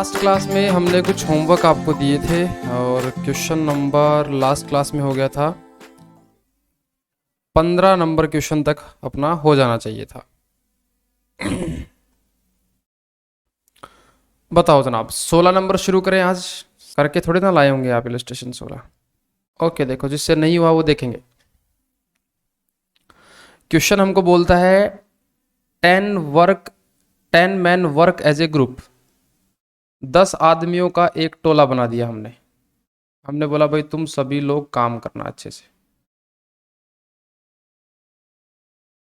Last class में हमने कुछ होमवर्क आपको दिए थे और क्वेश्चन नंबर लास्ट क्लास में हो गया था 15 नंबर क्वेश्चन तक अपना हो जाना चाहिए था। बताओ जनाब 16 नंबर शुरू करें आज? करके थोड़े ना लाए होंगे आप इलस्ट्रेशन 16। ओके, देखो जिससे नहीं हुआ वो देखेंगे। क्वेश्चन हमको बोलता है 10 man work as a group. 10 आदमियों का एक टोला बना दिया हमने। हमने बोला भाई तुम सभी लोग काम करना अच्छे से।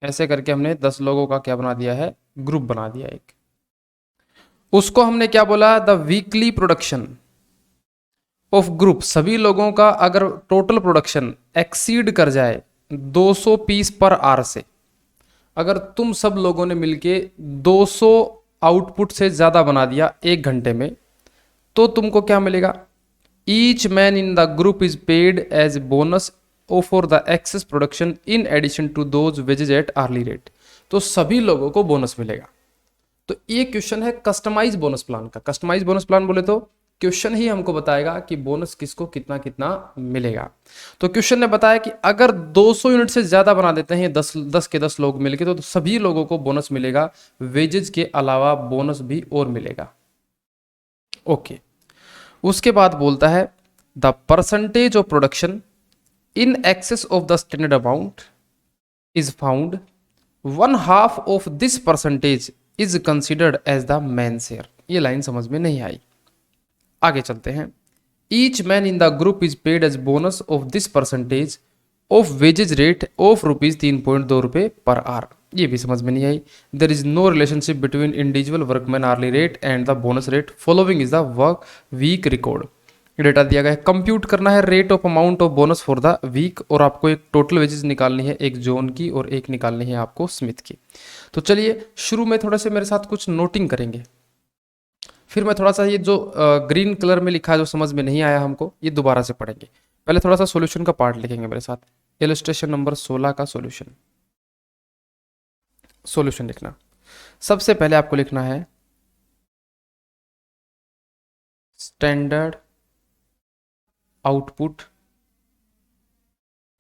ऐसे करके हमने 10 लोगों का क्या बना दिया है, ग्रुप बना दिया एक। उसको हमने क्या बोला, the weekly production of group. सभी लोगों का अगर टोटल प्रोडक्शन एक्सीड कर जाए 200 पीस पर आवर से, अगर तुम सब लोगों ने मिलके 200 आउटपुट से ज्यादा बना दिया एक घंटे में, तो तुमको क्या मिलेगा? Each man in the group is paid as bonus for the excess production in addition to those wages at early rate. तो सभी लोगों को बोनस मिलेगा। तो ये क्वेश्चन है कस्टमाइज बोनस प्लान का। कस्टमाइज बोनस प्लान बोले तो क्वेश्चन ही हमको बताएगा कि बोनस किसको कितना कितना मिलेगा। तो क्वेश्चन ने बताया कि अगर 200 यूनिट से ज्यादा बना देते हैं 10 के 10 लोग मिलके, तो सभी लोगों को बोनस मिलेगा, वेजेज के अलावा बोनस भी और मिलेगा। ओके, उसके बाद बोलता है the percentage of production in excess of the standard amount is found, 1/2 of this percentage is considered as the man share. ये लाइन समझ में नहीं आई, आगे चलते हैं। Each man in the group is paid as bonus of this percentage of wages rate of ₹3.2 per hour. ये भी समझ में नहीं आई। There is no relationship between individual workman hourly rate and the bonus rate, following is the work week record. Data दिया गया है, compute करना है rate of amount of bonus for the week, और आपको एक टोटल वेजेस निकालनी है, एक जोन की और एक निकालनी है आपको स्मिथ की। तो चलिए शुरू में थोड़ा से मेरे साथ कुछ नोटिंग करेंगे, फिर मैं थोड़ा सा ये जो ग्रीन कलर में लिखा है जो समझ में नहीं आया हमको, ये दोबारा से पढ़ेंगे। पहले थोड़ा सा सॉल्यूशन का पार्ट लिखेंगे मेरे साथ। इलस्ट्रेशन नंबर 16 का सॉल्यूशन। सॉल्यूशन लिखना, सबसे पहले आपको लिखना है स्टैंडर्ड आउटपुट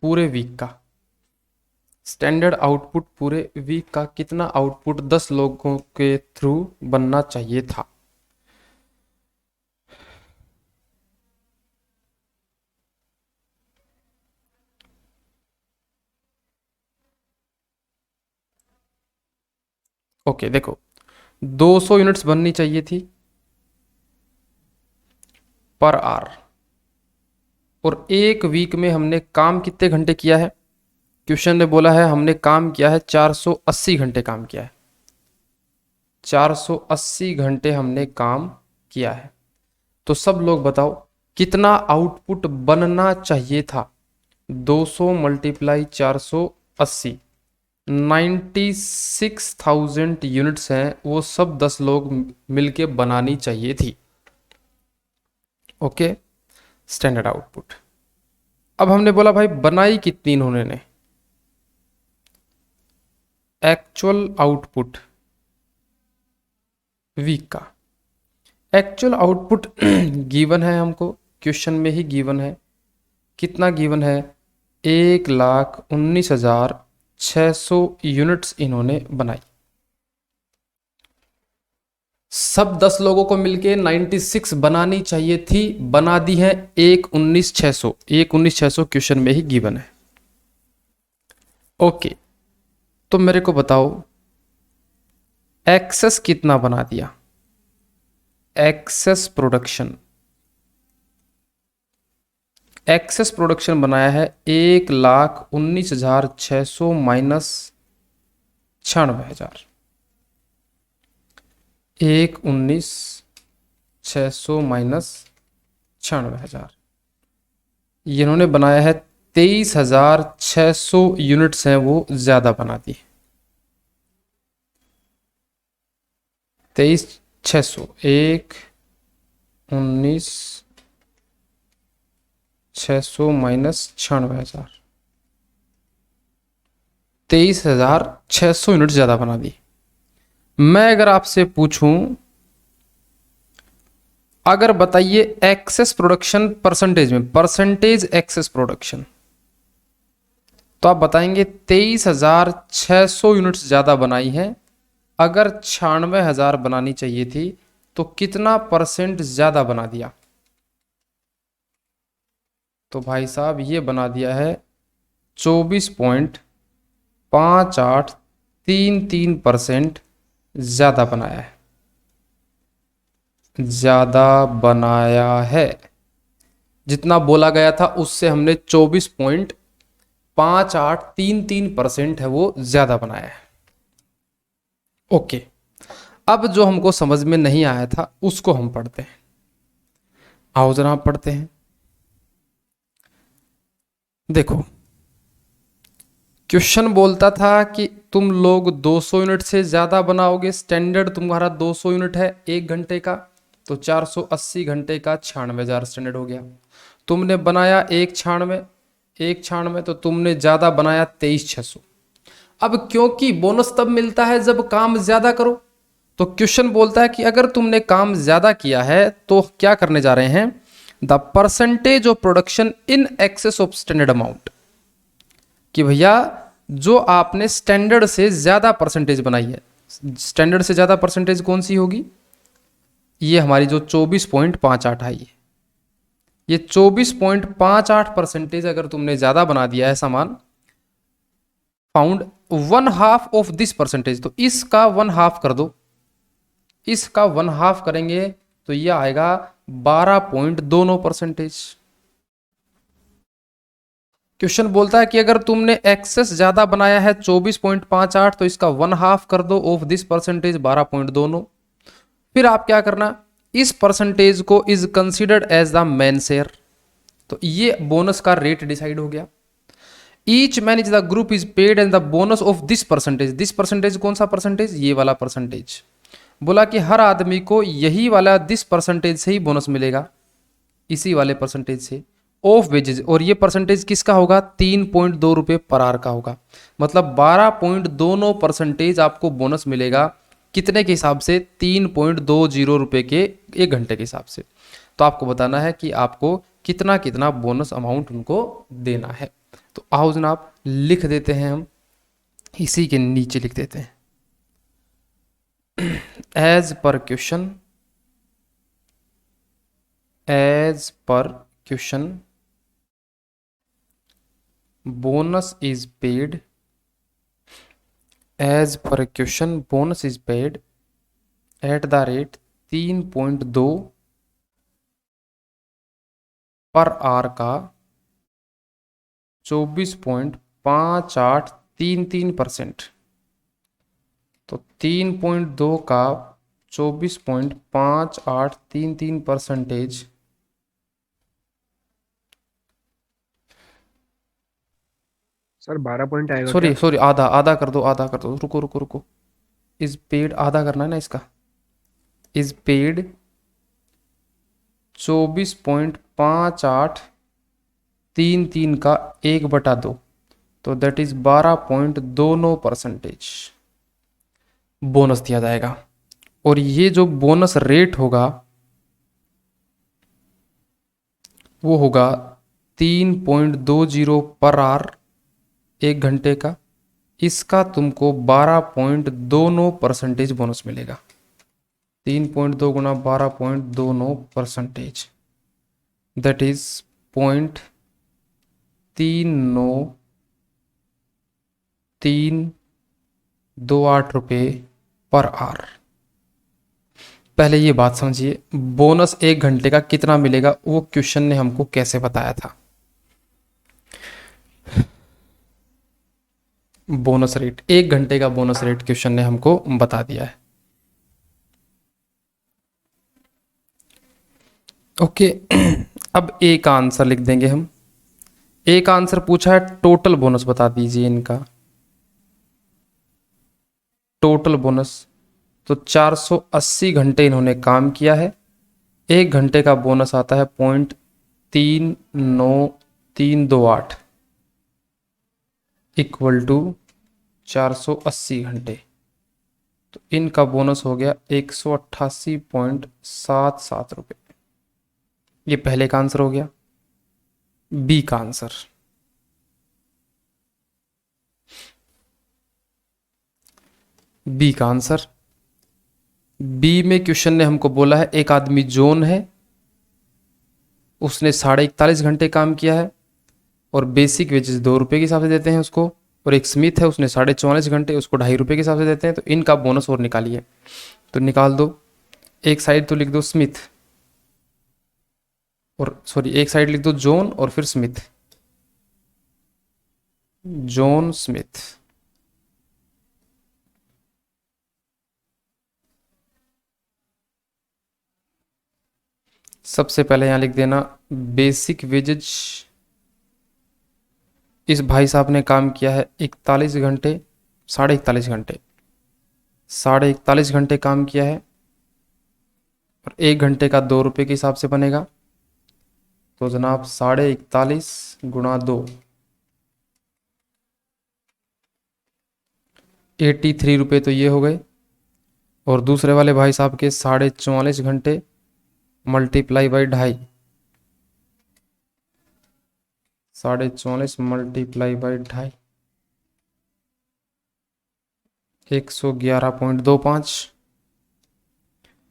पूरे वीक का। स्टैंडर्ड आउटपुट पूरे वीक का कितना आउटपुट 10 लोगों के थ्रू बनना चाहिए था। ओके देखो, 200 यूनिट्स बननी चाहिए थी पर आवर, और एक वीक में हमने काम कितने घंटे किया है? क्वेश्चन ने बोला है हमने काम किया है 480 घंटे काम किया है। 480 घंटे हमने काम किया है। तो सब लोग बताओ कितना आउटपुट बनना चाहिए था? 200 मल्टीप्लाई 480, 96,000 यूनिट्स हैं, वो सब 10 लोग मिलके बनानी चाहिए थी। Okay, standard output. अब हमने बोला भाई बनाई कितनी इन्होंने ने? एक्चुअल आउटपुट वीक का एक्चुअल आउटपुट गिवन है हमको, क्वेश्चन में ही गिवन है। कितना गिवन है? 1,19,600 यूनिट्स इन्होंने बनाई। सब 10 लोगों को मिलके 96 बनानी चाहिए थी, बना दी है 1,19,600। 1,19,600 क्वेश्चन में ही गिवन है। ओके, तो मेरे को बताओ एक्सेस कितना बना दिया? एक्सेस प्रोडक्शन बनाया है 1,19,600 माइनस 96,000। 1,19,600 माइनस 96,000, इन्होंने बनाया है 23,600 यूनिट्स हैं, वो ज्यादा बना दी। 23,600, 1,19,600 माइनस 96,000, 23,600 यूनिट ज्यादा बना दी। मैं अगर आपसे पूछूं अगर बताइए एक्सेस प्रोडक्शन परसेंटेज में, परसेंटेज एक्सेस प्रोडक्शन, तो आप बताएंगे 23,600 यूनिट्स ज़्यादा बनाई है, अगर 96,000 बनानी चाहिए थी तो कितना परसेंट ज़्यादा बना दिया? तो भाई साहब ये बना दिया है 24.5833% ज़्यादा बनाया है, ज़्यादा बनाया है। जितना बोला गया था उससे हमने 24.5833% है वो ज़्यादा बनाया है। ओके, अब जो हमको समझ में नहीं आया था उसको हम पढ़ते हैं। आओ जनाब पढ़ते हैं। देखो, क्वेश्चन बोलता था कि तुम लोग 200 यूनिट से ज़्यादा बनाओगे, स्टैंडर्ड तुम्हारा 200 यूनिट है 1 घंटे का, तो 480 घंटे का 96,000 स्टैंडर्ड हो गया। तुमने बनाया 196 तो तुमने ज़्यादा बनाया 23,600। अब क्योंकि बोनस तब मिलता है जब काम ज़्यादा करो, तो क्वेश्चन बोलता है कि अगर तुमने काम ज़्यादा किया है तो क्या करने जा रहे हैं, the percentage of production in excess of standard amount, कि भैया जो आपने स्टैंडर्ड से ज़्यादा परसेंटेज बनाई है, स्टैंडर्ड से ज़्यादा परसेंटेज कौन सी होगी, ये हमारी जो 24.58 आई है, ये 24.58% अगर तुमने ज़्यादा बना दिया है सामान, फाउंड 1/2 ऑफ दिस परसेंटेज, तो इसका 1/2 कर दो, इसका 1/2 करेंगे तो ये आएगा 12.29%। क्वेश्चन बोलता है कि अगर तुमने एक्सेस ज्यादा बनाया है 24.58 तो इसका 1/2 कर दो ऑफ दिस परसेंटेज 12.29। फिर आप क्या करना, इस परसेंटेज को is considered as the main share, तो ये बोनस का रेट डिसाइड हो गया। Each man is the group is paid and the bonus of this percentage कौन सा परसेंटेज, ये वाला परसेंटेज। बोला कि हर आदमी को यही वाला दिस परसेंटेज से ही बोनस मिलेगा, इसी वाले परसेंटेज से, ऑफ वेजेज, और ये परसेंटेज किसका होगा, 3.2 रुपये पर आवर का होगा। मतलब 12.29% आपको बोनस मिलेगा, कितने के हिसाब से, 3.20 रुपये के 1 घंटे के हिसाब से। तो आपको बताना है कि आपको कितना कितना बोनस अमाउंट उनको देना है। तो आओ जनाब लिख देते हैं, हम इसी के नीचे लिख देते हैं, as per question, as per question bonus is paid, as per question bonus is paid at the rate 3.2 पर आर का 24.5833%। तो 3.2 का 24.5833%, सर 12 पॉइंट आएगा क्या? सॉरी आधा आधा कर दो, आधा कर दो, रुको रुको रुको, इज पेड आधा करना है ना इसका, इज पेड 24.5833 का 1/2, तो दैट इज 12.29% बोनस दिया जाएगा। और ये जो बोनस रेट होगा वो होगा 3.20 पर आवर 1 घंटे का, इसका तुमको 12.29% बोनस मिलेगा। 3.2 गुना 12.29%, दैट इज 0.3928 रुपये पर आवर। पहले ये बात समझिए, बोनस 1 घंटे का कितना मिलेगा वो क्वेश्चन ने हमको कैसे बताया था। बोनस रेट, 1 घंटे का बोनस रेट क्वेश्चन ने हमको बता दिया है। ओके, अब एक आंसर लिख देंगे हम। एक आंसर पूछा है टोटल बोनस बता दीजिए इनका, टोटल बोनस। तो 480 घंटे इन्होंने काम किया है, 1 घंटे का बोनस आता है 0.39328 इक्वल टू 480 घंटे, तो इनका बोनस हो गया 188.77 रुपये। ये पहले का आंसर हो गया, बी का आंसर। बी का आंसर। बी में क्वेश्चन ने हमको बोला है एक आदमी जॉन है, उसने 41.5 घंटे काम किया है और बेसिक वेजेस 2 रुपये के हिसाब से देते हैं उसको, और एक स्मिथ है उसने 44.5 घंटे, उसको 2.5 रुपये के हिसाब से देते हैं। तो इनका बोनस और निकालिए। तो निकाल दो, एक साइड तो लिख दो स्मिथ, और सॉरी एक साइड लिख दो जॉन और फिर स्मिथ, जॉन स्मिथ। सबसे पहले यहां लिख देना बेसिक वेजेज। इस भाई साहब ने काम किया है 41 घंटे, 41.5 घंटे, 41.5 घंटे काम किया है, और 1 घंटे का 2 रुपये के हिसाब से बनेगा। तो जनाब 41.5 गुणा 2, 83 रुपये तो ये हो गए। और दूसरे वाले भाई साहब के 44.5 घंटे मल्टीप्लाई बाई 2.5, 44.5 मल्टीप्लाई बाई 2.5, 111.25।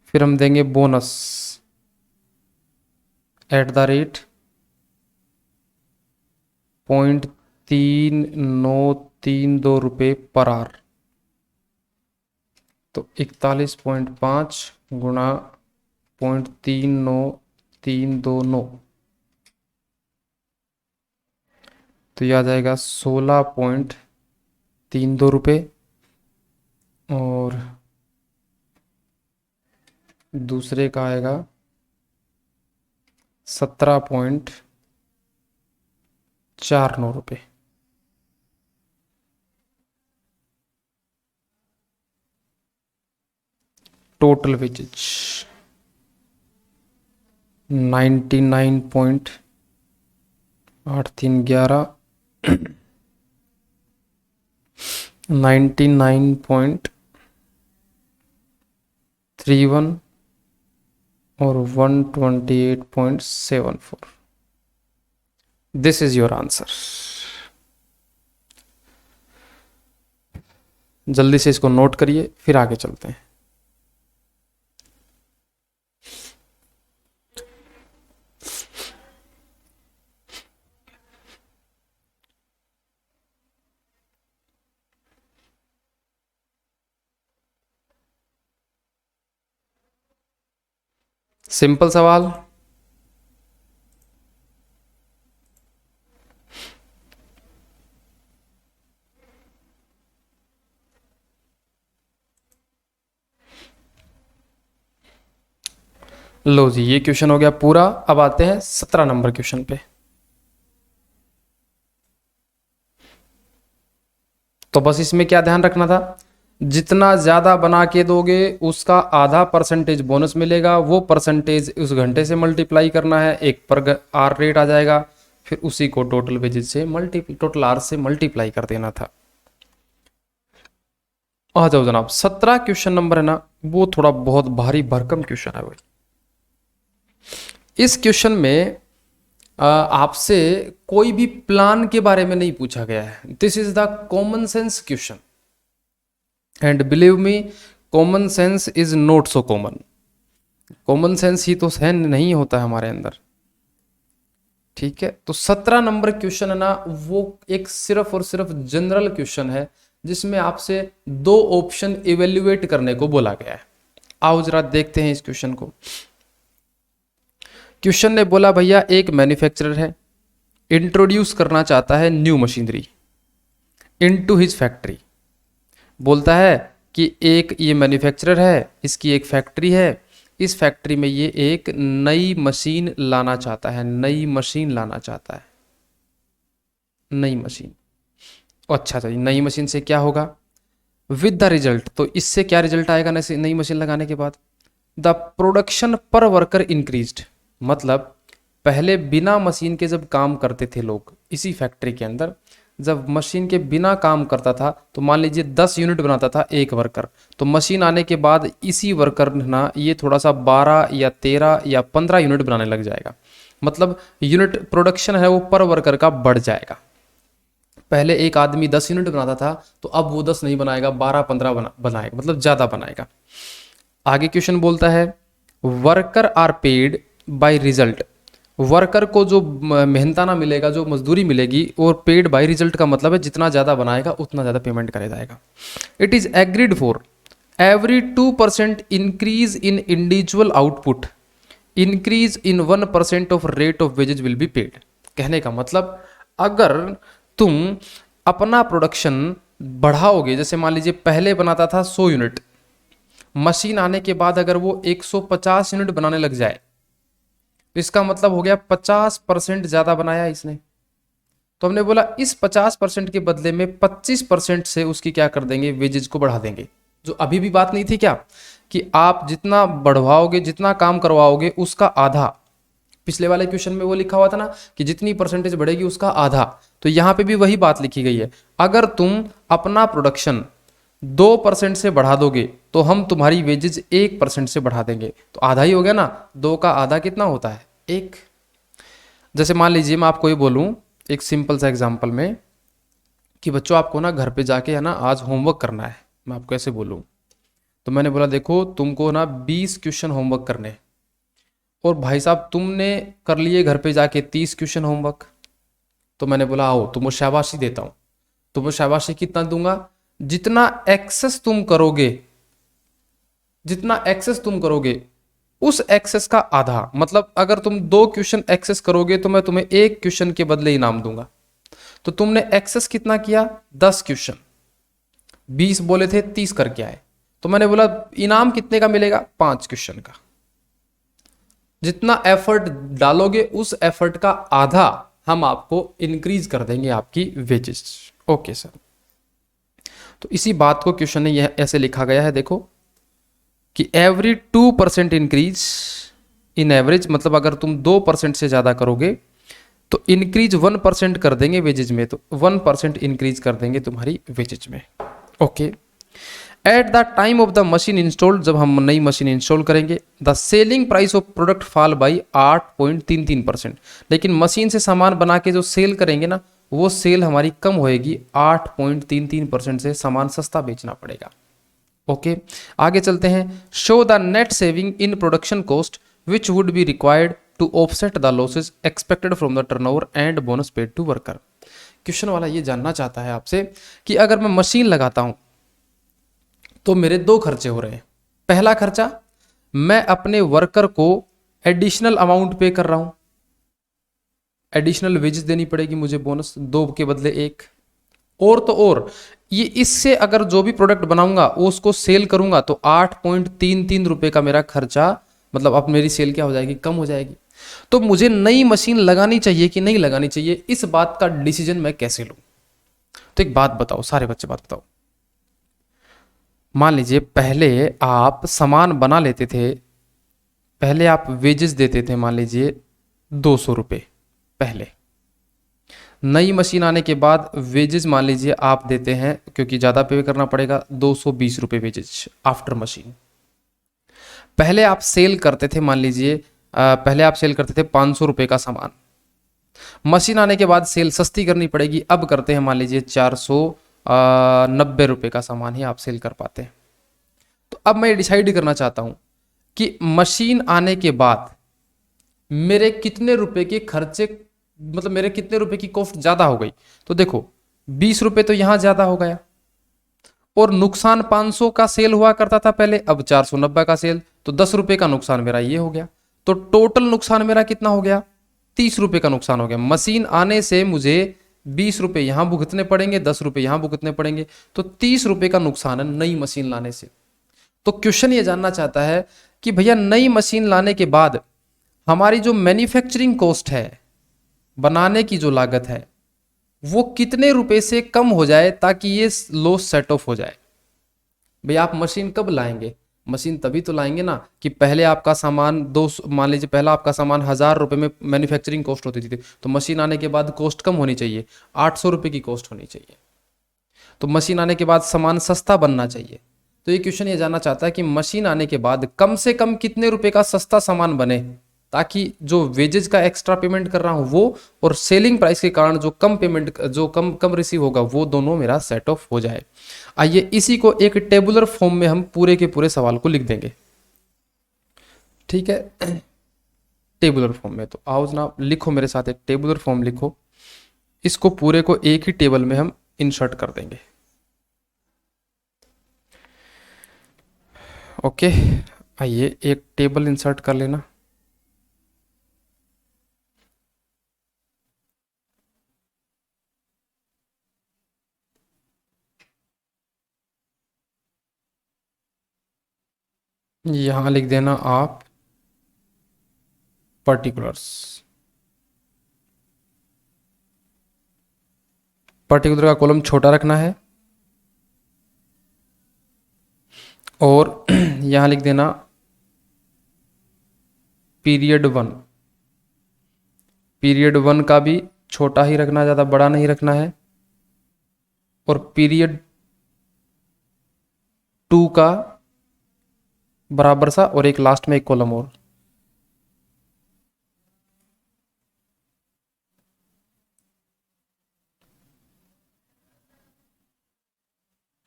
फिर हम देंगे बोनस @.3932 रुपये पर आवर। तो 41.5 गुणा 0.39329, तो यह आ जाएगा 16.32 रुपये। और दूसरे का आएगा 17.49 रुपये। टोटल वेजेज 99.8311, 99.31 और 128.74। This is your answer. जल्दी से इसको नोट करिए, फिर आगे चलते हैं। सिंपल सवाल। लो जी, ये क्वेश्चन हो गया पूरा। अब आते हैं 17 नंबर क्वेश्चन पे। तो बस इसमें क्या ध्यान रखना था, जितना ज्यादा बना के दोगे उसका आधा परसेंटेज बोनस मिलेगा। वो परसेंटेज उस घंटे से मल्टीप्लाई करना है, एक पर आर रेट आ जाएगा, फिर उसी को टोटल वेजेज से टोटल आर से मल्टीप्लाई कर देना था। आ जाओ जनाब, 17 क्वेश्चन नंबर है ना, वो थोड़ा बहुत भारी भरकम क्वेश्चन है भाई। इस क्वेश्चन में आपसे कोई भी प्लान के बारे में नहीं पूछा गया है। This is the common sense question, and believe me common sense is not so common. Common sense ही तो है नहीं होता है हमारे अंदर, ठीक है। तो 17 नंबर क्वेश्चन है ना, वो एक सिर्फ और सिर्फ जनरल क्वेश्चन है, जिसमें आपसे 2 ऑप्शन इवेल्युएट करने को बोला गया है। आओ जरा देखते हैं इस क्वेश्चन को। क्वेश्चन ने बोला भैया एक मैन्युफैक्चरर है, इंट्रोड्यूस करना चाहता है new machinery into his factory. बोलता है कि एक ये मैन्युफैक्चरर है, इसकी एक फैक्ट्री है, इस फैक्ट्री में ये एक नई मशीन लाना चाहता है, नई मशीन लाना चाहता है, नई मशीन। अच्छा जी, नई मशीन से क्या होगा विद द रिजल्ट। तो इससे क्या रिजल्ट आएगा नई मशीन लगाने के बाद, द प्रोडक्शन पर वर्कर इंक्रीज्ड। मतलब पहले बिना मशीन के जब काम करते थे लोग इसी फैक्ट्री के अंदर, जब मशीन के बिना काम करता था तो मान लीजिए 10 यूनिट बनाता था एक वर्कर, तो मशीन आने के बाद इसी वर्कर ना ये थोड़ा सा 12 या 13 या 15 यूनिट बनाने लग जाएगा। मतलब यूनिट प्रोडक्शन है वो पर वर्कर का बढ़ जाएगा। पहले एक आदमी 10 यूनिट बनाता था तो अब वो 10 नहीं बनाएगा, 12-15 बनाएगा, मतलब ज़्यादा बनाएगा। आगे क्वेश्चन बोलता है worker are paid by result. Worker को जो मेहनताना मिलेगा, जो मजदूरी मिलेगी, और पेड बाय रिजल्ट का मतलब है जितना ज़्यादा बनाएगा उतना ज़्यादा पेमेंट करा जाएगा। It is agreed for every 2% increase in individual output, increase in 1% of rate of wages will be paid. कहने का मतलब अगर तुम अपना प्रोडक्शन बढ़ाओगे, जैसे मान लीजिए पहले बनाता था 100 यूनिट, मशीन आने के बाद अगर वो 150 यूनिट बनाने लग जाए तो इसका मतलब हो गया 50% ज्यादा बनाया इसने। तो हमने बोला इस 50% के बदले में 25% से उसकी क्या कर देंगे, वेजेज को बढ़ा देंगे। जो अभी भी बात नहीं थी क्या कि आप जितना बढ़वाओगे, जितना काम करवाओगे उसका आधा, पिछले वाले क्वेश्चन में वो लिखा हुआ था ना कि जितनी परसेंटेज बढ़ेगी उसका आधा, तो यहाँ पे भी वही बात लिखी गई है। अगर तुम अपना प्रोडक्शन 2% से बढ़ा दोगे तो हम तुम्हारी वेजेज 1% से बढ़ा देंगे, तो आधा ही हो गया ना। 2 का आधा कितना होता है, 1। जैसे मान लीजिए मैं आपको ये बोलूँ एक सिंपल सा एग्जांपल में कि बच्चों आपको ना घर पे जाके है ना आज होमवर्क करना है, मैं आपको ऐसे बोलूँ तो मैंने बोला देखो तुमको ना 20 क्वेश्चन होमवर्क करने हैं, और भाई साहब तुमने कर लिए घर पे जाके 30 क्वेश्चन होमवर्क। तो मैंने बोला आओ तुमको शाबाशी देता हूँ। तो वो शाबाशी कितना दूंगा, जितना एक्सेस तुम करोगे, जितना एक्सेस तुम करोगे उस एक्सेस का आधा। मतलब अगर तुम 2 क्वेश्चन एक्सेस करोगे तो मैं तुम्हें 1 क्वेश्चन के बदले इनाम दूंगा। तो तुमने एक्सेस कितना किया, 10 क्वेश्चन, 20 बोले थे 30 करके आए, तो मैंने बोला इनाम कितने का मिलेगा, 5 क्वेश्चन का। जितना एफर्ट डालोगे उस एफर्ट का आधा हम आपको इंक्रीज कर देंगे आपकी वेजेस। ओके सर, तो इसी बात को क्वेश्चन में यह ऐसे लिखा गया है, देखो कि एवरी 2% इंक्रीज इन एवरेज, मतलब अगर तुम 2% से ज़्यादा करोगे तो इंक्रीज 1% कर देंगे वेजेज में, तो 1% इंक्रीज कर देंगे तुम्हारी वेजेज में। Okay, at the time of the machine installed, जब हम नई मशीन इंस्टॉल करेंगे, the selling price of product fall by 8.33%। लेकिन मशीन से सामान बना के जो सेल करेंगे ना, वो सेल हमारी कम होएगी, 8.33% से सामान सस्ता बेचना पड़ेगा। ओके, आगे चलते हैं। Show the net saving in production cost which would be required to offset the losses expected from the turnover and bonus paid to worker. Question वाला ये जानना चाहता है आपसे कि अगर मैं मशीन लगाता हूं तो मेरे 2 खर्चे हो रहे हैं। पहला खर्चा, मैं अपने वर्कर को एडिशनल अमाउंट पे कर रहा हूं, एडिशनल वेजेस देनी पड़ेगी मुझे, बोनस 2 के बदले 1। और तो और ये इससे अगर जो भी प्रोडक्ट बनाऊंगा वो उसको सेल करूंगा तो 8.33 रुपए का मेरा खर्चा, मतलब अब मेरी सेल क्या हो जाएगी, कम हो जाएगी। तो मुझे नई मशीन लगानी चाहिए कि नहीं लगानी चाहिए, इस बात का डिसीजन मैं कैसे लूं। तो एक बात बताओ, सारे बच्चे बात बताओ। मान लीजिए पहले आप सामान बना लेते थे, पहले आप वेजेस देते थे मान लीजिए 200 रुपये पहले। नई मशीन आने के बाद वेजेस मान लीजिए आप देते हैं, क्योंकि ज़्यादा पे करना पड़ेगा, 220 रुपये वेजेस आफ्टर मशीन। पहले आप सेल करते थे मान लीजिए पहले आप सेल करते थे 500 रुपये का सामान, मशीन आने के बाद सेल सस्ती करनी पड़ेगी, अब करते हैं मान लीजिए 490 रुपये का सामान ही आप सेल कर पाते हैं। तो अब मैं डिसाइड करना चाहता हूं कि मशीन आने के बाद मेरे कितने रुपए के खर्चे, मतलब मेरे कितने रुपए की कॉस्ट ज्यादा हो गई। तो देखो 20 रुपए तो यहां ज्यादा हो गया, और नुकसान 500 का सेल हुआ करता था पहले, अब 490 का सेल, तो 10 रुपए का नुकसान मेरा ये हो गया। तो टोटल नुकसान मेरा कितना हो गया, 30 रुपए का नुकसान हो गया। मशीन आने से मुझे 20 रुपए यहां भुगतने पड़ेंगे, 10 रुपए यहां भुगतने पड़ेंगे, तो 30 रुपए का नुकसान है नई मशीन लाने से। तो क्वेश्चन ये जानना चाहता है कि भैया नई मशीन लाने के बाद हमारी जो मैन्युफैक्चरिंग कॉस्ट है, बनाने की जो लागत है, वो कितने रुपए से कम हो जाए ताकि ये लॉस सेट ऑफ हो जाए। भैया आप मशीन कब लाएंगे, मशीन तभी तो लाएंगे ना कि पहले आपका सामान 200, मान लीजिए पहला आपका सामान 1000 रुपये में मैन्युफैक्चरिंग कॉस्ट होती थी, तो मशीन आने के बाद कॉस्ट कम होनी चाहिए, 800 रुपये की कॉस्ट होनी चाहिए। तो मशीन आने के बाद सामान सस्ता बनना चाहिए। तो ये क्वेश्चन ये जानना चाहता है कि मशीन आने के बाद कम से कम कितने रुपए का सस्ता सामान बने ताकि जो वेजेज का एक्स्ट्रा पेमेंट कर रहा हूं वो और सेलिंग प्राइस के कारण जो कम पेमेंट जो कम कम रिसीव होगा वो दोनों मेरा सेट ऑफ हो जाए। आइए इसी को एक टेबुलर फॉर्म में हम पूरे के पूरे सवाल को लिख देंगे। ठीक है, टेबुलर फॉर्म में। तो आओ जनाब लिखो मेरे साथ, एक टेबुलर फॉर्म लिखो। इसको पूरे को एक ही टेबल में हम इंसर्ट कर देंगे। ओके, आइए एक टेबल इंसर्ट कर लेना। यहां लिख देना आप पर्टिकुलर्स। पर्टिकुलर का कॉलम छोटा रखना है और यहां लिख देना पीरियड 1। पीरियड 1 का भी छोटा ही रखना, ज़्यादा बड़ा नहीं रखना है। और पीरियड 2 का बराबर सा और एक लास्ट में एक कॉलम और।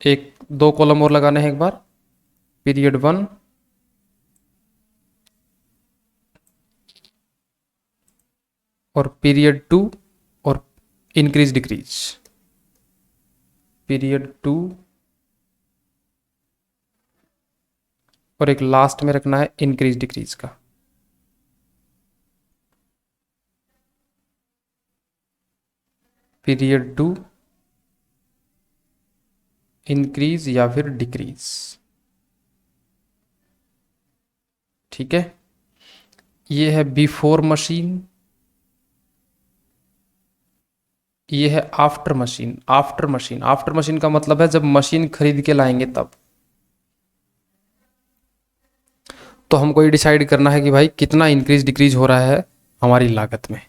एक दो कॉलम और लगाने हैं एक बार, पीरियड 1 और पीरियड 2 और इंक्रीज डिक्रीज। पीरियड 2 और एक लास्ट में रखना है इंक्रीज डिक्रीज का। पीरियड 2 इंक्रीज या फिर डिक्रीज। ठीक है, ये है बिफोर मशीन, ये है after machine. After machine, after machine का मतलब है जब मशीन खरीद के लाएंगे तब। तो हमको ये डिसाइड करना है कि भाई कितना इंक्रीज डिक्रीज हो रहा है हमारी लागत में।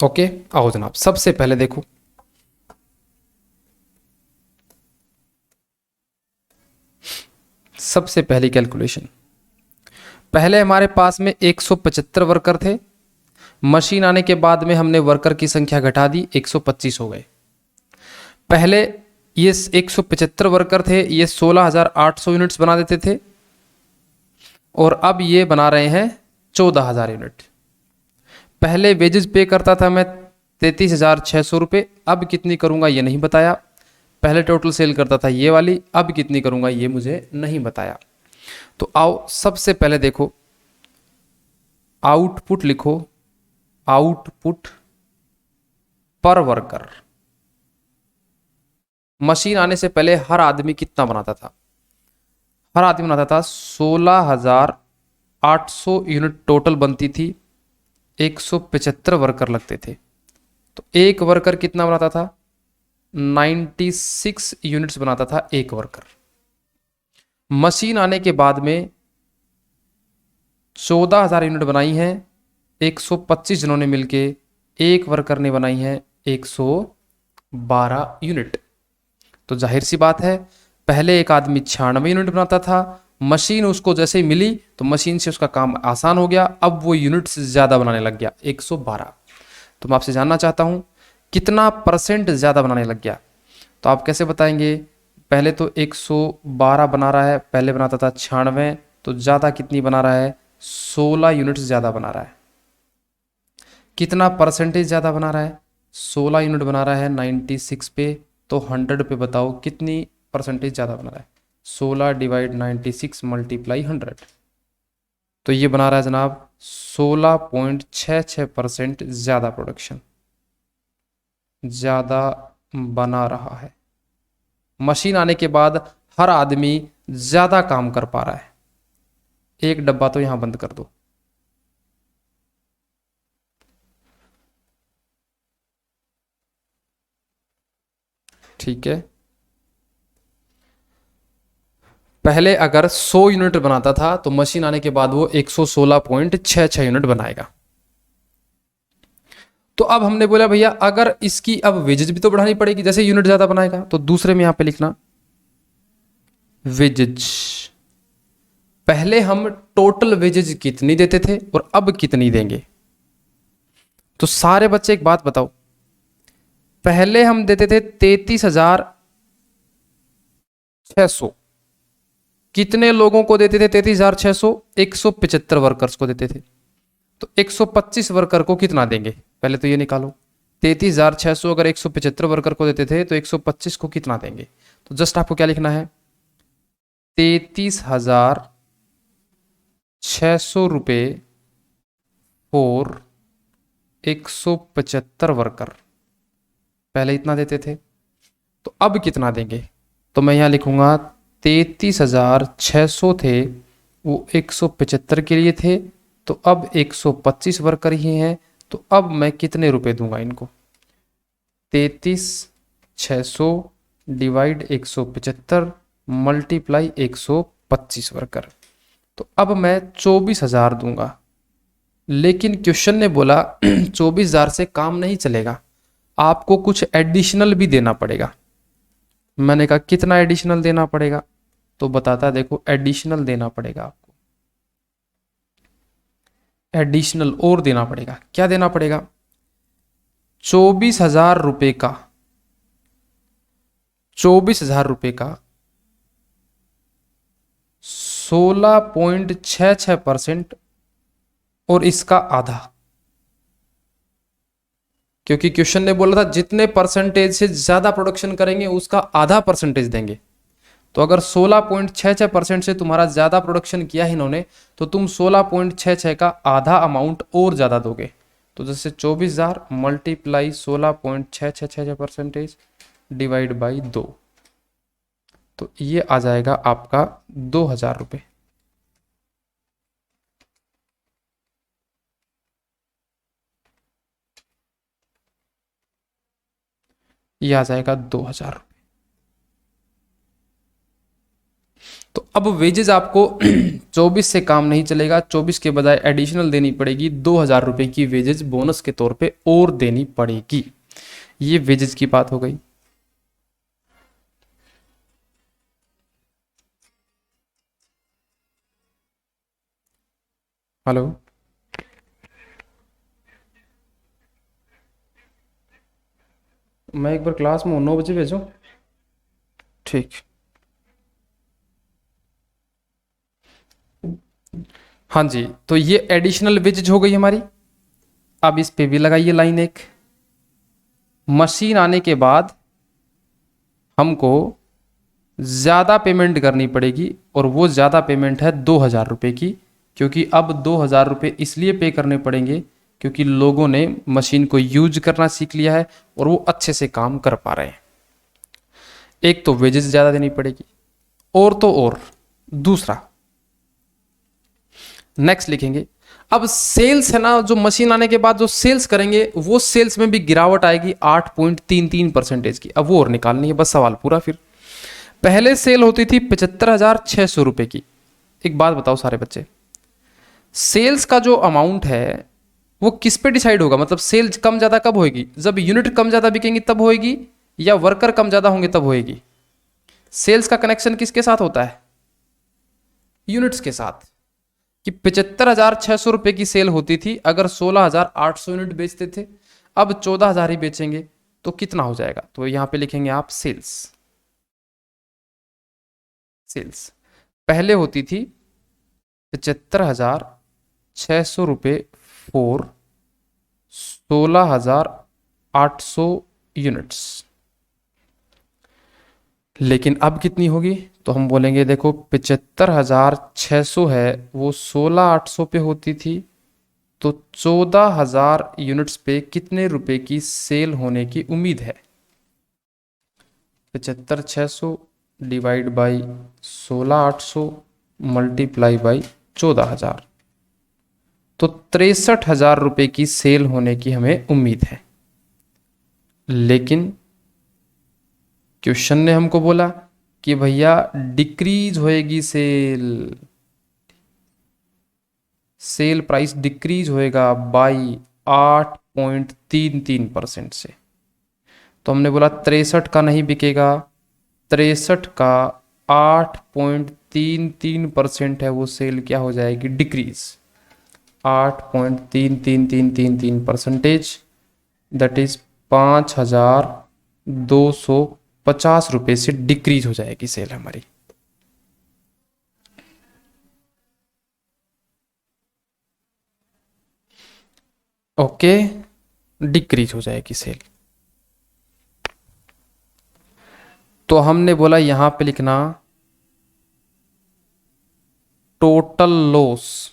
ओके, आओ जनाब सबसे पहले देखो, सबसे पहली कैलकुलेशन। पहले हमारे पास में 175 वर्कर थे, मशीन आने के बाद में हमने वर्कर की संख्या घटा दी, 125 हो गए। पहले ये 175 वर्कर थे, ये 16,800 यूनिट्स बना देते थे और अब ये बना रहे हैं 14,000 यूनिट। पहले वेजेस पे करता था मैं 33,600 रुपये, अब कितनी करूंगा ये नहीं बताया। पहले टोटल सेल करता था ये वाली, अब कितनी करूंगा ये मुझे नहीं बताया। तो आओ सबसे पहले देखो, आउटपुट लिखो, आउटपुट पर वर्कर। मशीन आने से पहले हर आदमी कितना बनाता था? हर आदमी बनाता था 16,800 यूनिट टोटल बनती थी, 175 वर्कर लगते थे। तो एक वर्कर कितना बनाता था? 96 यूनिट्स बनाता था एक वर्कर। मशीन आने के बाद में 14,000 यूनिट बनाई हैं, 125 जनों ने मिलके, एक वर्कर ने बनाई है 112 यूनिट। तो जाहिर सी बात है पहले एक आदमी 96 यूनिट बनाता था, मशीन उसको जैसे ही मिली तो मशीन से उसका काम आसान हो गया, अब वो यूनिट्स ज़्यादा बनाने लग गया, 112। तो मैं आपसे जानना चाहता हूँ कितना परसेंट ज़्यादा बनाने लग गया? तो आप कैसे बताएंगे? पहले तो 112 बना रहा है, पहले बनाता था 96, तो ज़्यादा कितनी बना रहा है? 16 यूनिट्स ज़्यादा बना रहा है। कितना परसेंटेज ज़्यादा बना रहा है? 16 यूनिट बना रहा है 96 पे, तो 100 पे बताओ कितनी परसेंटेज ज़्यादा बना रहा है? 16 डिवाइड 96 मल्टीप्लाई 100, तो ये बना रहा है जनाब 16.66% ज़्यादा प्रोडक्शन, ज़्यादा बना रहा है। मशीन आने के बाद हर आदमी ज़्यादा काम कर पा रहा है। एक डब्बा तो यहां बंद कर दो। ठीक है, पहले अगर 100 यूनिट बनाता था तो मशीन आने के बाद वो 116.66 यूनिट बनाएगा। तो अब हमने बोला भैया अगर इसकी अब वेजेज भी तो बढ़ानी पड़ेगी, जैसे यूनिट ज्यादा बनाएगा, तो दूसरे में यहां पे लिखना वेजेज। पहले हम टोटल वेजेज कितनी देते थे और अब कितनी देंगे। तो सारे बच्चे एक बात बताओ, पहले हम देते थे 33,600, कितने लोगों को देते थे 33,600? 175 वर्कर्स को देते थे। तो 125 वर्कर को कितना देंगे, पहले तो ये निकालो। 33,600 अगर 175 वर्कर को देते थे तो 125 को कितना देंगे। तो जस्ट आपको क्या लिखना है, 33,600 रुपये फॉर 175 वर्कर, पहले इतना देते थे तो अब कितना देंगे। तो मैं यहाँ लिखूंगा 33,600 थे, वो 175 के लिए थे, तो अब 125 वर्कर ही हैं, तो अब मैं कितने रुपए दूंगा इनको। 33,600 डिवाइड 175 मल्टीप्लाई 125 वर्कर, तो अब मैं 24,000 दूंगा। लेकिन क्वेश्चन ने बोला 24,000 से काम नहीं चलेगा, आपको कुछ एडिशनल भी देना पड़ेगा। मैंने कहा कितना एडिशनल देना पड़ेगा, तो बताता देखो, एडिशनल देना पड़ेगा आपको, एडिशनल और देना पड़ेगा। क्या देना पड़ेगा, 24,000 रुपये का, 24,000 रुपये का 16.66% और इसका आधा, क्योंकि क्वेश्चन ने बोला था जितने परसेंटेज से ज्यादा प्रोडक्शन करेंगे उसका आधा परसेंटेज देंगे। तो अगर 16.66% से तुम्हारा ज्यादा प्रोडक्शन किया है इन्होंने, तो तुम 16.66 का आधा अमाउंट और ज्यादा दोगे। तो जैसे 24,000 मल्टीप्लाई 16.666% डिवाइड बाई 2, तो ये आ जाएगा आपका 2,000 रुपये। ये आ जाएगा 2,000 रुपये। तो अब वेजेस आपको 24 से काम नहीं चलेगा, 24 के बजाय एडिशनल देनी पड़ेगी, 2,000 रुपये की वेजेस बोनस के तौर पे और देनी पड़ेगी। ये वेजेस की बात हो गई। हेलो, मैं एक बार क्लास में हूँ, 9 बजे भेजो। ठीक, हाँ जी। तो ये एडिशनल वेजेज हो गई हमारी। अब इस पे भी लगाइए लाइन एक। मशीन आने के बाद हमको ज़्यादा पेमेंट करनी पड़ेगी, और वो ज़्यादा पेमेंट है 2,000 रुपये की, क्योंकि अब 2,000 रुपये इसलिए पे करने पड़ेंगे क्योंकि लोगों ने मशीन को यूज करना सीख लिया है और वो अच्छे से काम कर पा रहे हैं। एक तो वेजेस ज़्यादा देनी पड़ेगी, और तो और दूसरा नेक्स्ट लिखेंगे। अब सेल्स है ना, जो मशीन आने के बाद जो सेल्स करेंगे वो सेल्स में भी गिरावट आएगी 8.33% की। अब वो और निकालनी है, बस सवाल पूरा। फिर पहले सेल होती थी 75,600 रुपये की। एक बात बताओ सारे बच्चे, सेल्स का जो अमाउंट है वो किस पे डिसाइड होगा, मतलब सेल्स कम ज़्यादा कब होगी, जब यूनिट कम ज़्यादा बिकेंगी तब होएगी, या वर्कर कम ज़्यादा होंगे तब होएगी। सेल्स का कनेक्शन किसके साथ होता है, यूनिट्स के साथ। कि 75,600 रुपये की सेल होती थी अगर 16,800 यूनिट बेचते थे, अब 14,000 ही बेचेंगे तो कितना हो जाएगा। तो यहाँ पे लिखेंगे आप सेल्स। सेल्स पहले होती थी 75,600 रुपये फॉर 16,800 यूनिट्स, लेकिन अब कितनी होगी। तो हम बोलेंगे देखो 75,600 है, वो 16,800 पे होती थी, तो 14,000 यूनिट्स पे कितने रुपए की सेल होने की उम्मीद है। 75,600 डिवाइड बाई 16,800 मल्टीप्लाई बाई 14,000, तो 63,000 रुपये की सेल होने की हमें उम्मीद है। लेकिन क्वेश्चन ने हमको बोला कि भैया डिक्रीज होएगी सेल, सेल प्राइस डिक्रीज होएगा बाई 8.33% से। तो हमने बोला 63 का नहीं बिकेगा, 63 का 8.33% है वो सेल क्या हो जाएगी, डिक्रीज। 8.33333%, दैट इज 5,250 रुपये से डिक्रीज हो जाएगी सेल हमारी। ओके, डिक्रीज हो जाएगी सेल। तो हमने बोला यहां पे लिखना total loss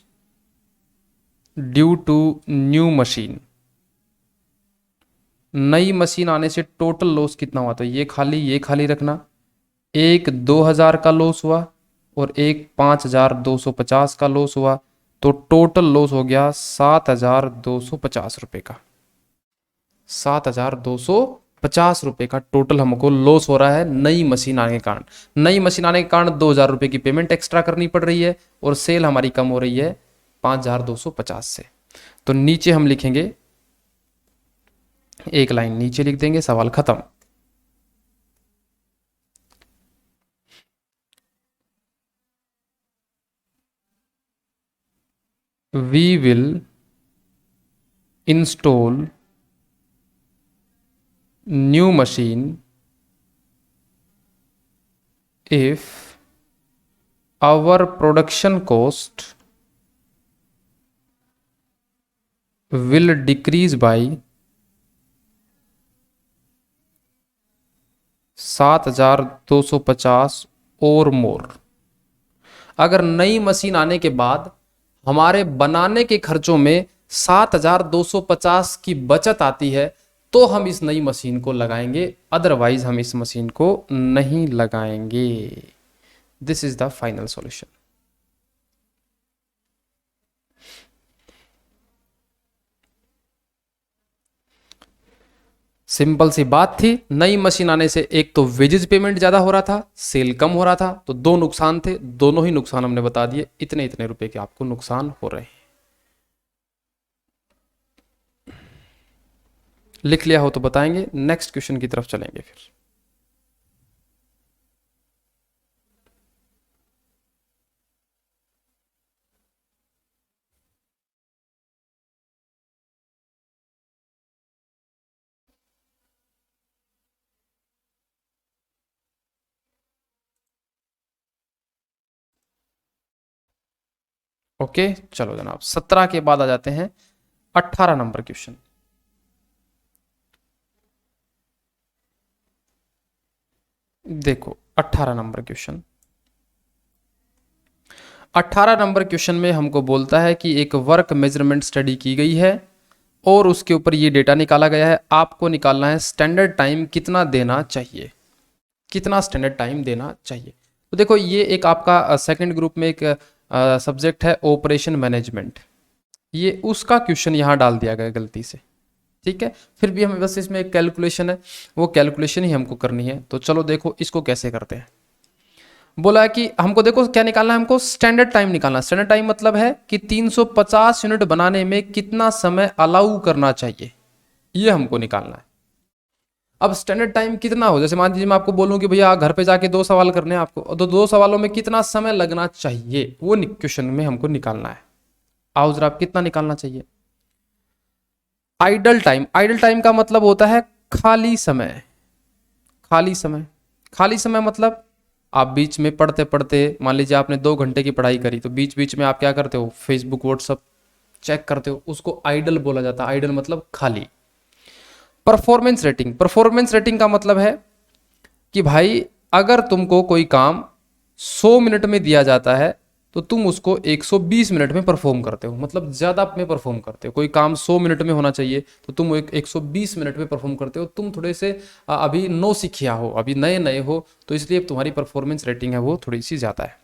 due to new machine. नई मशीन आने से टोटल लॉस कितना हुआ, तो ये खाली रखना। एक 2,000 का लॉस हुआ और एक 5,250 का लॉस हुआ, तो टोटल लॉस हो गया 7,250 रुपये का। 7,250 रुपये का टोटल हमको लॉस हो रहा है नई मशीन आने के कारण। नई मशीन आने के कारण 2,000 रुपये की पेमेंट एक्स्ट्रा करनी पड़ रही है और सेल हमारी कम हो रही है 5,250 से। तो नीचे हम लिखेंगे, एक लाइन नीचे लिख देंगे, सवाल खत्म। We will install new machine if our production cost will decrease by 7,250 और मोर। अगर नई मशीन आने के बाद हमारे बनाने के खर्चों में 7,250 की बचत आती है तो हम इस नई मशीन को लगाएंगे, अदरवाइज हम इस मशीन को नहीं लगाएंगे। This is the final solution. Simple सी बात थी, नई मशीन आने से एक तो वेजेस पेमेंट ज्यादा हो रहा था, सेल कम हो रहा था, तो दो नुकसान थे, दोनों ही नुकसान हमने बता दिए, इतने इतने रुपए के आपको नुकसान हो रहे हैं। लिख लिया हो तो बताएंगे, नेक्स्ट क्वेश्चन की तरफ चलेंगे फिर। ओके चलो जनाब, 17 के बाद आ जाते हैं 18 नंबर क्वेश्चन। देखो 18 नंबर क्वेश्चन, 18 नंबर क्वेश्चन में हमको बोलता है कि एक वर्क मेजरमेंट स्टडी की गई है और उसके ऊपर ये डेटा निकाला गया है। आपको निकालना है स्टैंडर्ड टाइम कितना देना चाहिए, कितना स्टैंडर्ड टाइम देना चाहिए। तो देखो ये एक आपका सेकंड ग्रुप में एक सब्जेक्ट है ऑपरेशन मैनेजमेंट, ये उसका क्वेश्चन यहाँ डाल दिया गया गलती से, ठीक है। फिर भी हमें बस इसमें एक कैलकुलेशन है, वो कैलकुलेशन ही हमको करनी है। तो चलो देखो इसको कैसे करते हैं। बोला है कि हमको देखो क्या निकालना है, हमको स्टैंडर्ड टाइम निकालना। स्टैंडर्ड टाइम मतलब है कि 350 यूनिट बनाने में कितना समय अलाउ करना चाहिए, ये हमको निकालना है। अब स्टैंडर्ड टाइम कितना हो, जैसे मान लीजिए मैं आपको बोलूं कि भैया घर पे जाके 2 सवाल करने हैं आपको, तो 2 सवालों में कितना समय लगना चाहिए वो क्वेश्चन में हमको निकालना है। आओ जरा, कितना निकालना चाहिए। आइडल टाइम, आइडल टाइम का मतलब होता है खाली समय। खाली समय, खाली समय मतलब आप बीच में पढ़ते पढ़ते, मान लीजिए आपने 2 घंटे की पढ़ाई करी, तो बीच बीच में आप क्या करते हो, फेसबुक व्हाट्सअप चेक करते हो, उसको आइडल बोला जाता है। आइडल मतलब खाली। परफॉर्मेंस रेटिंग, परफॉर्मेंस रेटिंग का मतलब है कि भाई अगर तुमको कोई काम 100 मिनट में दिया जाता है तो तुम उसको 120 मिनट में परफॉर्म करते हो, मतलब ज्यादा में परफॉर्म करते हो। कोई काम 100 मिनट में होना चाहिए तो तुम 120 मिनट में परफॉर्म करते हो। तुम थोड़े से अभी नो सीखिया हो, अभी नए नए हो, तो इसलिए तुम्हारी परफॉर्मेंस रेटिंग है वो थोड़ी सी ज्यादा है।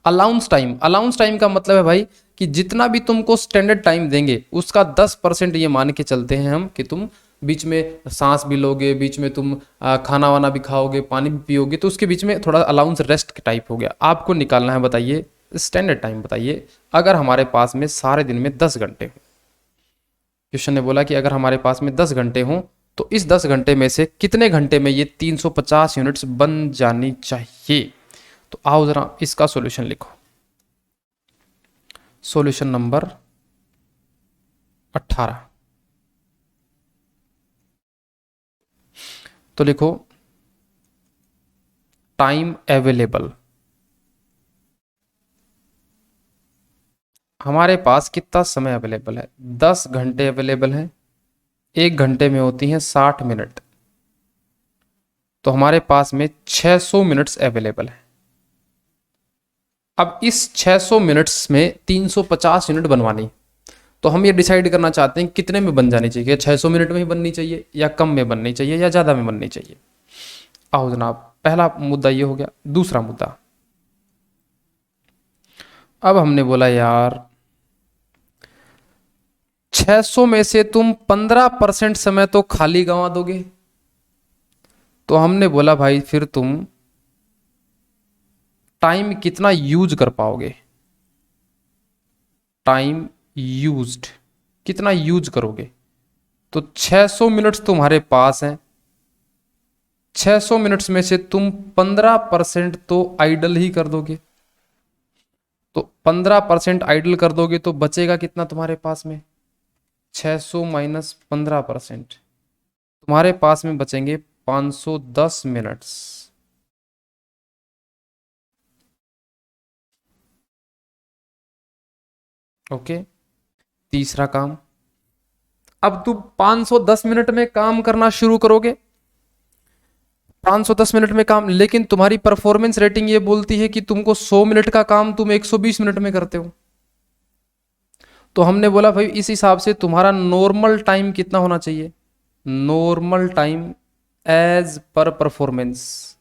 अलाउंस टाइम, अलाउंस टाइम का मतलब है भाई कि जितना भी तुमको स्टैंडर्ड टाइम देंगे उसका 10% ये मान के चलते हैं हम कि तुम बीच में सांस भी लोगे, बीच में तुम खाना वाना भी खाओगे, पानी भी पियोगे, तो उसके बीच में थोड़ा अलाउंस रेस्ट टाइप हो गया। आपको निकालना है, बताइए स्टैंडर्ड टाइम बताइए अगर हमारे पास में सारे दिन में 10 घंटे हो। क्वेश्चन ने बोला कि अगर हमारे पास में 10 घंटे हों तो इस 10 घंटे में से कितने घंटे में ये 350 यूनिट्स बन जानी चाहिए? तो आओ जरा इसका सॉल्यूशन लिखो। Solution number 18। तो लिखो टाइम अवेलेबल। हमारे पास कितना समय अवेलेबल है? 10 घंटे अवेलेबल है। 1 घंटे में होती हैं 60 मिनट, तो हमारे पास में 600 मिनट्स अवेलेबल है। अब इस 600 मिनट्स में 350 यूनिट बनवानी, तो हम ये डिसाइड करना चाहते हैं कितने में बन जानी चाहिए। 600 मिनट में ही बननी चाहिए या कम में बननी चाहिए या ज़्यादा में बननी चाहिए? आओ जनाब, पहला मुद्दा ये हो गया। दूसरा मुद्दा, अब हमने बोला यार 600 में से तुम 15% समय तो खाली गंवा दोगे, तो हमने बोला भाई फिर तुम टाइम कितना यूज कर पाओगे? टाइम यूज्ड कितना यूज करोगे? तो 600 मिनट्स तुम्हारे पास हैं, 600 मिनट्स में से तुम 15% तो आइडल ही कर दोगे। तो 15% आइडल कर दोगे तो बचेगा कितना तुम्हारे पास में? 600 माइनस 15%, तुम्हारे पास में बचेंगे 510 मिनट्स। ओके, तीसरा काम, अब तुम 510 मिनट में काम करना शुरू करोगे, 510 मिनट में काम, लेकिन तुम्हारी परफॉर्मेंस रेटिंग ये बोलती है कि तुमको 100 मिनट का काम तुम 120 मिनट में करते हो। तो हमने बोला भाई इस हिसाब से तुम्हारा नॉर्मल टाइम कितना होना चाहिए? Normal time as per performance.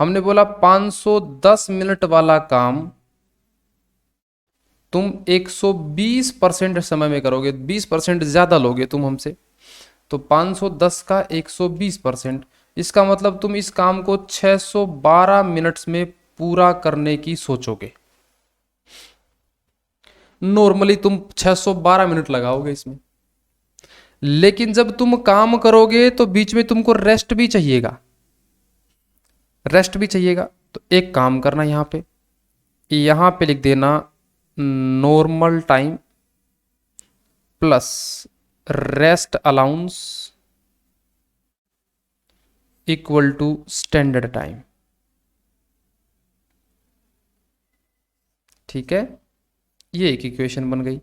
हमने बोला 510 मिनट वाला काम तुम 120% समय में करोगे, 20% ज्यादा लोगे तुम हमसे। तो 510 का 120%, इसका मतलब तुम इस काम को 612 मिनट्स में पूरा करने की सोचोगे। नॉर्मली तुम 612 मिनट लगाओगे इसमें, लेकिन जब तुम काम करोगे तो बीच में तुमको रेस्ट भी चाहिएगा, रेस्ट भी चाहिएगा। तो एक काम करना, यहां पे लिख देना normal time plus rest allowance equal to standard time. ठीक है, ये एक इक्वेशन बन गई।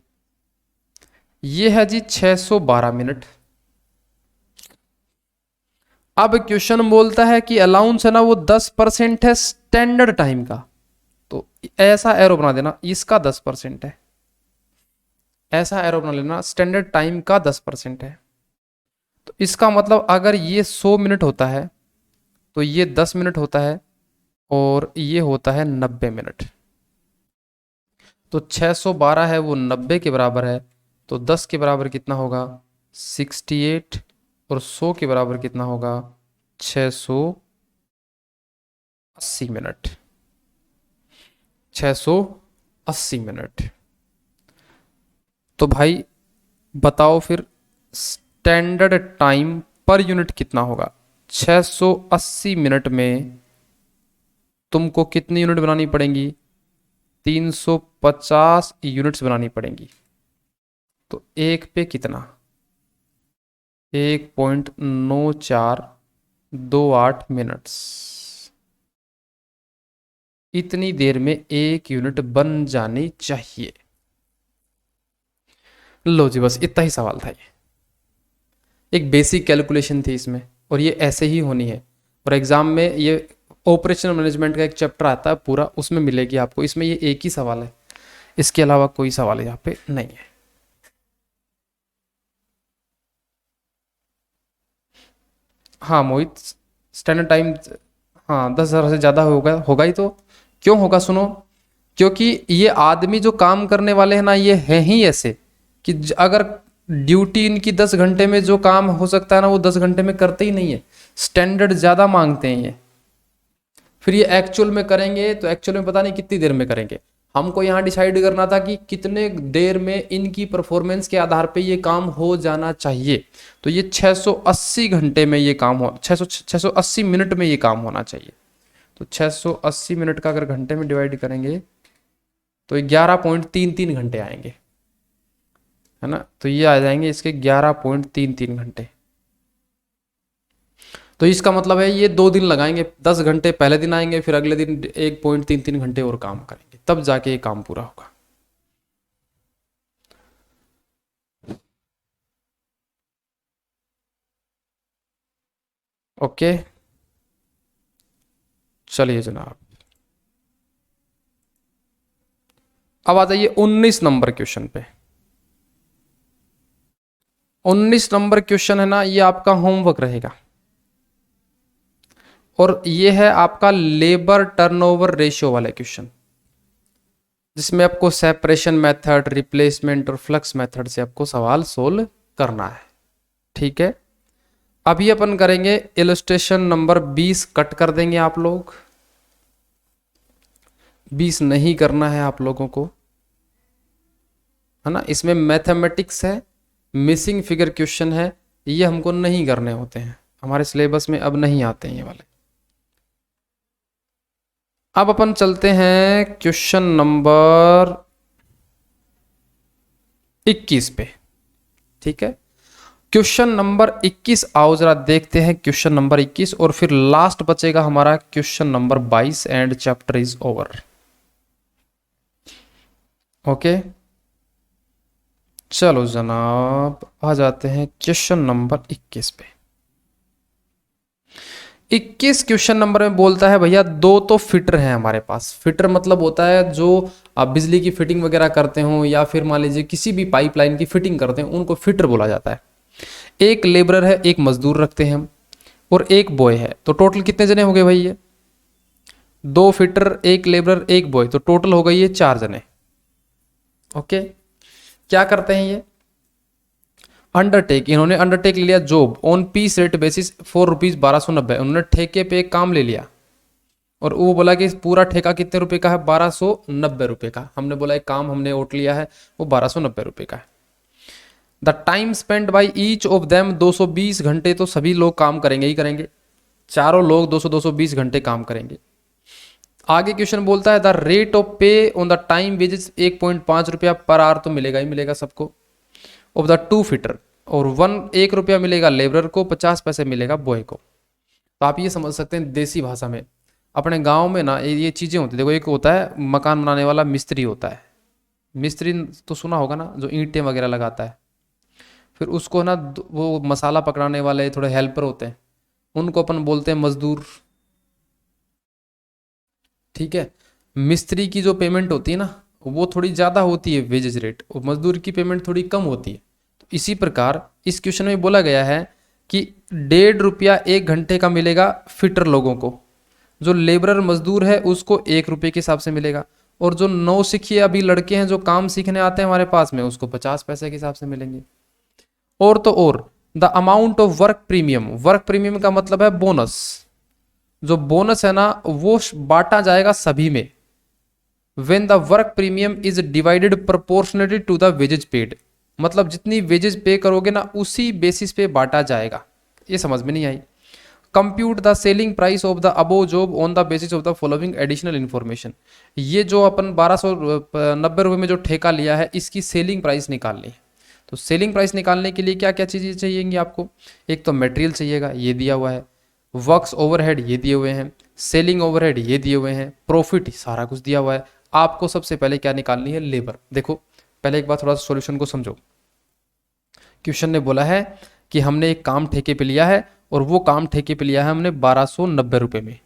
ये है जी 612 मिनट। अब क्वेश्चन बोलता है कि अलाउंस है ना वो 10% है स्टैंडर्ड टाइम का, तो ऐसा एरो बना देना, इसका 10% है, ऐसा एरो बना लेना, स्टैंडर्ड टाइम का 10% है। तो इसका मतलब अगर ये 100 मिनट होता है तो ये 10 मिनट होता है और ये होता है 90 मिनट। तो 612 है वो 90 के बराबर है, तो 10 के बराबर कितना होगा? 68, और 100 के बराबर कितना होगा? 680 मिनट। 680 मिनट। तो भाई बताओ फिर स्टैंडर्ड टाइम पर यूनिट कितना होगा? 680 मिनट में तुमको कितनी यूनिट बनानी पड़ेंगी? 350 यूनिट्स बनानी पड़ेंगी। तो एक पे कितना? 1.9428 मिनट्स। इतनी देर में एक यूनिट बन जानी चाहिए। लो जी, बस इतना ही सवाल था। ये एक बेसिक कैलकुलेशन थी इसमें, और ये ऐसे ही होनी है। और एग्जाम में ये ऑपरेशनल मैनेजमेंट का एक चैप्टर आता है पूरा, उसमें मिलेगी आपको। इसमें ये एक ही सवाल है, इसके अलावा कोई सवाल यहाँ पे नहीं है। हाँ मोहित, स्टैंडर्ड टाइम हाँ 10,000 से ज़्यादा होगा ही। तो क्यों होगा? सुनो, क्योंकि ये आदमी जो काम करने वाले हैं ना, ये हैं ही ऐसे कि अगर ड्यूटी इनकी 10 घंटे में जो काम हो सकता है ना, वो 10 घंटे में करते ही नहीं है। स्टैंडर्ड ज़्यादा मांगते हैं ये। फिर ये एक्चुअल में करेंगे तो एक्चुअल में पता नहीं कितनी देर में करेंगे। हमको यहाँ डिसाइड करना था कि कितने देर में इनकी परफॉर्मेंस के आधार पे ये काम हो जाना चाहिए। तो ये 680 घंटे में ये काम हो 680 मिनट में ये काम होना चाहिए। तो 680 मिनट का अगर घंटे में डिवाइड करेंगे तो 11.33 घंटे आएंगे, है ना। तो ये आ जाएंगे इसके 11.33 घंटे। तो इसका मतलब है ये 2 दिन लगाएंगे, 10 घंटे पहले दिन आएंगे, फिर अगले दिन 1.33 घंटे और काम करेंगे, तब जाके ये काम पूरा होगा। ओके, चलिए जनाब, अब आ जाइए 19 नंबर क्वेश्चन पे। 19 नंबर क्वेश्चन है ना, ये आपका होमवर्क रहेगा और ये है आपका लेबर टर्नओवर रेशियो वाले क्वेश्चन, जिसमें आपको सेपरेशन मेथड, रिप्लेसमेंट और फ्लक्स मेथड से आपको सवाल सोल्व करना है। ठीक है, अभी अपन करेंगे इलस्ट्रेशन नंबर 20, कट कर देंगे आप लोग, 20 नहीं करना है आप लोगों को, है ना। इसमें मैथमेटिक्स है, मिसिंग फिगर क्वेश्चन है, ये हमको नहीं करने होते हैं, हमारे सिलेबस में अब नहीं आते हैं ये वाले। अब अपन चलते हैं क्वेश्चन नंबर 21 पे। ठीक है, क्वेश्चन नंबर 21 आओ जरा देखते हैं क्वेश्चन नंबर 21, और फिर लास्ट बचेगा हमारा question number 22 and chapter is over. Okay, चलो जनाब आ जाते हैं क्वेश्चन नंबर 21 पे। 21 क्वेश्चन नंबर में बोलता है भैया दो तो फिटर हैं हमारे पास। फिटर मतलब होता है जो आप बिजली की फिटिंग वगैरह करते हो या फिर मान लीजिए किसी भी पाइपलाइन की फिटिंग करते हैं, उनको फिटर बोला जाता है। एक लेबरर है, एक मजदूर रखते हैं हम, और एक बॉय है। तो टोटल कितने जने हो गए भाई? ये 2 फिटर, एक लेबरर, एक बॉय, तो टोटल हो गई ये 4 जने। ओके, क्या करते हैं ये? अंडरटेक, इन्होंने अंडरटेक ले लिया job on piece rate basis for ₹1290। उन्होंने ठेके पे एक काम ले लिया और वो बोला कि पूरा ठेका कितने रुपए का है? 1290 रुपए का। हमने बोला एक काम हमने ओट लिया है, वो 1290 रुपए का है। The time spend by each of them 220 घंटे। तो सभी लोग काम करेंगे ही करेंगे, चारों लोग 200-220 घंटे काम करेंगे। आगे क्वेश्चन बोलता है द रेट ऑफ पे ऑन द टाइम वेजेस 1.5 रुपया पर आवर, तो मिलेगा ही मिलेगा सबको, ऑफ द 2 फिटर, और 1 रुपया मिलेगा लेबरर को, 50 पैसे मिलेगा बॉय को। तो आप ये समझ सकते हैं देसी भाषा में, अपने गांव में ना ये चीज़ें होती है। देखो, एक होता है मकान बनाने वाला मिस्त्री होता है, मिस्त्री तो सुना होगा ना, जो ईंटें वगैरह लगाता है। फिर उसको ना वो मसाला पकड़ाने वाले थोड़े हेल्पर होते हैं, उनको अपन बोलते हैं मजदूर। ठीक है, मिस्त्री की जो पेमेंट होती है ना वो थोड़ी ज़्यादा होती है वेजेज रेट, और मजदूर की पेमेंट थोड़ी कम होती है। तो इसी प्रकार इस क्वेश्चन में बोला गया है कि 1.5 रुपया 1 घंटे का मिलेगा फिटर लोगों को, जो लेबरर मजदूर है उसको 1 रुपये के हिसाब से मिलेगा, और जो नौसिखिए अभी लड़के हैं जो काम सीखने आते हैं हमारे पास में, उसको 50 पैसे के हिसाब से मिलेंगे। और तो और the amount of work premium, work premium का मतलब है बोनस। जो बोनस है ना वो बांटा जाएगा सभी में। When the work premium is divided proportionally to the wages paid, मतलब जितनी वेजेज पे करोगे ना उसी बेसिस पे बांटा जाएगा। ये समझ में नहीं आई? Compute the selling price of the above job on the basis of the following additional information. ये जो अपन 1290 रुपये में जो ठेका लिया है, इसकी सेलिंग प्राइस निकालनी है। तो सेलिंग प्राइस निकालने के लिए क्या क्या चीज़ें चाहिएंगी आपको? एक तो मटेरियल चाहिएगा, ये दिया हुआ है, वर्क्स ओवरहेड ये दिए हुए हैं, सेलिंग ओवरहेड ये दिए हुए हैं, प्रॉफिट सारा कुछ दिया हुआ है। आपको सबसे पहले क्या निकालनी है? लेबर। देखो पहले एक बार थोड़ा सा सॉल्यूशन को समझो। क्वेश्चन ने बोला है कि हमने एक काम ठेके पे लिया है, और वो काम ठेके पे लिया है हमने 1290 रुपये में।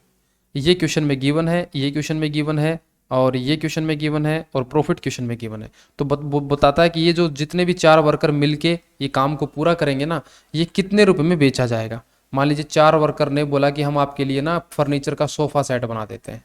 ये क्वेश्चन में गिवन है, ये क्वेश्चन में गिवन है, और ये क्वेश्चन में गिवन है, और प्रॉफिट क्वेश्चन में गिवन है। तो बताता है कि ये जो जितने भी 4 वर्कर मिलके ये काम को पूरा करेंगे ना, ये कितने रुपए में बेचा जाएगा। मान लीजिए 4 वर्कर ने बोला कि हम आपके लिए ना फर्नीचर का सोफा सेट बना देते हैं।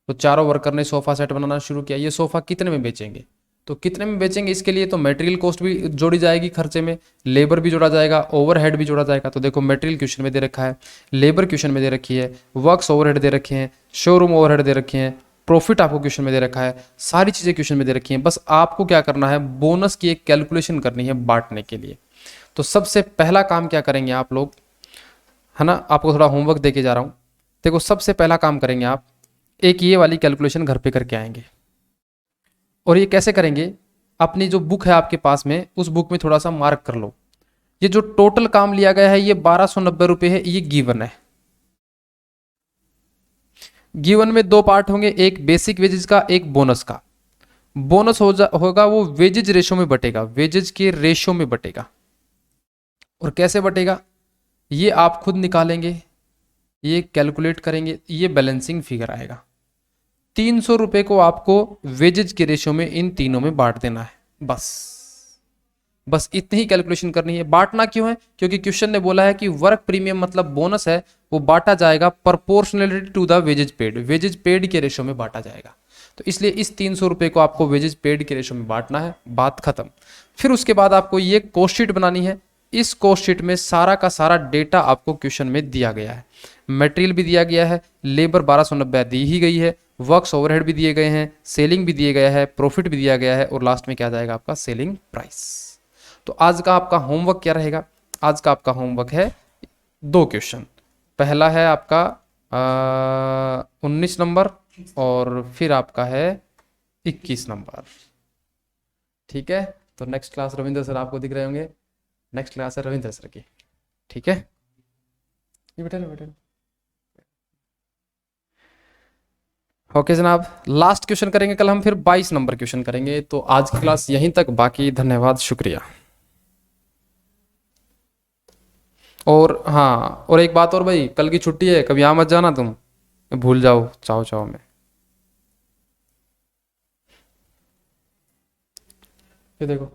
तो चारों वर्कर ने सोफा सेट बनाना शुरू किया। ये सोफा कितने में बेचेंगे? तो कितने में बेचेंगे इसके लिए तो मटेरियल कॉस्ट भी जोड़ी जाएगी खर्चे में, लेबर भी जोड़ा जाएगा, ओवरहेड भी जोड़ा जाएगा। तो देखो मटेरियल क्वेश्चन में दे रखा है, लेबर क्वेश्चन में दे रखी है, वर्क्स ओवरहेड दे रखे हैं, शोरूम ओवरहेड दे रखे हैं, प्रॉफिट आपको क्वेश्चन में दे रखा है, सारी चीज़ें क्वेश्चन में दे रखी हैं। बस आपको क्या करना है, बोनस की एक कैलकुलेशन करनी है बांटने के लिए। तो सबसे पहला काम क्या करेंगे आप लोग, है ना, आपको थोड़ा होमवर्क दे के जा रहा हूँ। देखो सबसे पहला काम करेंगे आप, एक ये वाली कैलकुलेशन घर पे करके आएंगे। और ये कैसे करेंगे, अपनी जो बुक है आपके पास में, उस बुक में थोड़ा सा मार्क कर लो। ये जो टोटल काम लिया गया है ये 1290 रुपये है, ये गिवन है। गिवन में दो पार्ट होंगे, एक बेसिक वेजेस का, एक बोनस का। बोनस होगा वो वेजेज रेशो में बटेगा, वेजेज के रेशो में बटेगा। और कैसे बटेगा ये आप खुद निकालेंगे, ये कैलकुलेट करेंगे, ये बैलेंसिंग फिगर आएगा। 300 रुपए को आपको वेजेज के रेशो में इन तीनों में बांट देना है, बस इतनी ही कैलकुलेशन करनी है। बांटना क्यों है, क्योंकि क्वेश्चन ने बोला है कि वर्क प्रीमियम मतलब बोनस है, वो बांटा जाएगा proportionality to the wages paid, wages paid के रेशो में बांटा जाएगा। तो इसलिए इस 300 रुपए को आपको वेजेज पेड के रेशो में बांटना है, बात खत्म। फिर उसके बाद आपको ये कॉस्ट शीट बनानी है। इस कॉस्ट शीट में सारा का सारा डेटा आपको क्वेश्चन में दिया गया है। मटेरियल भी दिया गया है, लेबर 1290 दी ही गई है, वर्क्स ओवरहेड भी दिए गए हैं, सेलिंग भी दिए गया है, प्रॉफिट भी दिया गया है, और लास्ट में क्या जाएगा आपका सेलिंग प्राइस। तो आज का आपका होमवर्क क्या रहेगा, आज का आपका होमवर्क है 2 क्वेश्चन। पहला है आपका 19 नंबर, और फिर आपका है 21 नंबर। ठीक है, तो नेक्स्ट क्लास रविंद्र सर आपको दिख रहे होंगे, नेक्स्ट क्लास है रविंद्र सर की। ठीक है, ये बेटा ना बेटा। ओके जनाब, लास्ट क्वेश्चन करेंगे कल हम, फिर 22 नंबर क्वेश्चन करेंगे। तो आज की क्लास यहीं तक, बाकी धन्यवाद, शुक्रिया। और हाँ, और एक बात और भाई, कल की छुट्टी है, कभी यहाँ मत जाना तुम, भूल जाओ चाओ चाओ में। ये देखो